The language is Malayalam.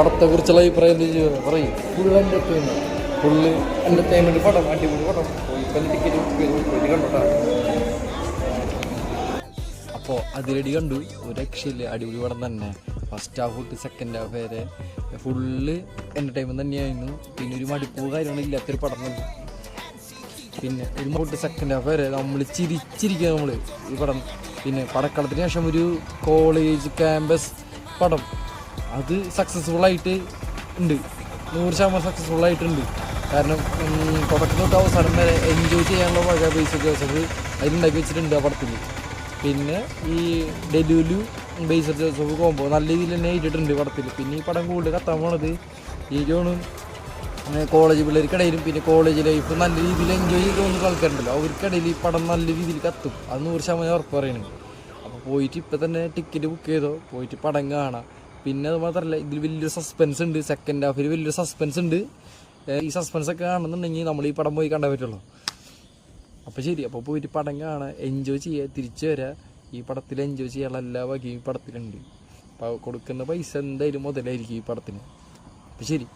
പടത്തെ കുറിച്ചുള്ള അഭിപ്രായം പറയും. ഫുള്ള് എൻ്റർടൈൻമെൻറ്റ് പടം, അടിപൊളി പടം. ടിക്കറ്റ് പോയിട്ട് കണ്ടോട്ടാ. അപ്പോൾ അതിരടി കണ്ടു, ഒരു രക്ഷയില്ല, അടിപൊളി പടം തന്നെ. ഫസ്റ്റ് ഹാഫ് തൊട്ട് സെക്കൻഡ് ഹാഫ് വരെ ഫുള്ള് എൻ്റർടൈൻമെൻറ്റ് തന്നെയായിരുന്നു. പിന്നെ ഒരു മടുപ്പോ കാര്യങ്ങളില്ലാത്തൊരു പടം തന്നെ. പിന്നെ ഒരു തൊട്ട് സെക്കൻഡ് ഹാഫ് വരെ നമ്മൾ ചിരിച്ചിരിക്കുക നമ്മൾ ഈ പടം. പിന്നെ പടക്കളത്തിന് ശേഷം ഒരു കോളേജ് ക്യാമ്പസ് പടം, അത് സക്സസ്ഫുള്ളായിട്ട് ഉണ്ട്, 100% സക്സസ്ഫുള്ളായിട്ടുണ്ട്. കാരണം തുടക്കം തൊട്ട് അവസാനം വരെ എൻജോയ് ചെയ്യാനുള്ള വക ബേസിക് ജോസഫ് അതിലുണ്ടാക്കി വെച്ചിട്ടുണ്ട് ആ പടത്തിൽ. പിന്നെ ഈ ഡെലുലു ബേസിക് ജോസഫ് കോമ്പോ നല്ല രീതിയിൽ തന്നെ ഇട്ടിട്ടുണ്ട് പടത്തിൽ. പിന്നെ ഈ പടം കൂടുതൽ കത്താൻ പോണത് എനിക്കാണ് കോളേജ് പിള്ളേർക്കിടയിലും പിന്നെ കോളേജ് ലൈഫ് നല്ല രീതിയിൽ എൻജോയ് ചെയ്ത് തോന്നുന്ന ആൾക്കാരുണ്ടല്ലോ, അവർക്കിടയിൽ ഈ പടം നല്ല രീതിയിൽ കത്തും. അത് 100% ഉറപ്പ് പറയുന്നത്. അപ്പോൾ പോയിട്ട് ഇപ്പം തന്നെ ടിക്കറ്റ് ബുക്ക് ചെയ്തോ, പോയിട്ട് പടം കാണാം. പിന്നെ അത് മാത്രമല്ല, ഇതിൽ വലിയൊരു സസ്പെൻസ് ഉണ്ട്, സെക്കൻഡ് ഹാഫിൽ വലിയൊരു സസ്പെൻസ് ഉണ്ട്. ഈ സസ്പെൻസൊക്കെ കാണുന്നുണ്ടെങ്കിൽ നമ്മൾ ഈ പടം പോയി കണ്ടാൽ പറ്റുള്ളൂ. അപ്പോൾ ശരി, അപ്പോൾ പോയിട്ട് പടം കാണാൻ, എൻജോയ് ചെയ്യുക, തിരിച്ചു വരാം. ഈ പടത്തിൽ എൻജോയ് ചെയ്യാനുള്ള എല്ലാ വകയും ഈ പടത്തിലുണ്ട്. അപ്പോൾ കൊടുക്കുന്ന പൈസ എന്തായാലും മുതലായിരിക്കും ഈ പടത്തിന്. അപ്പോൾ ശരി.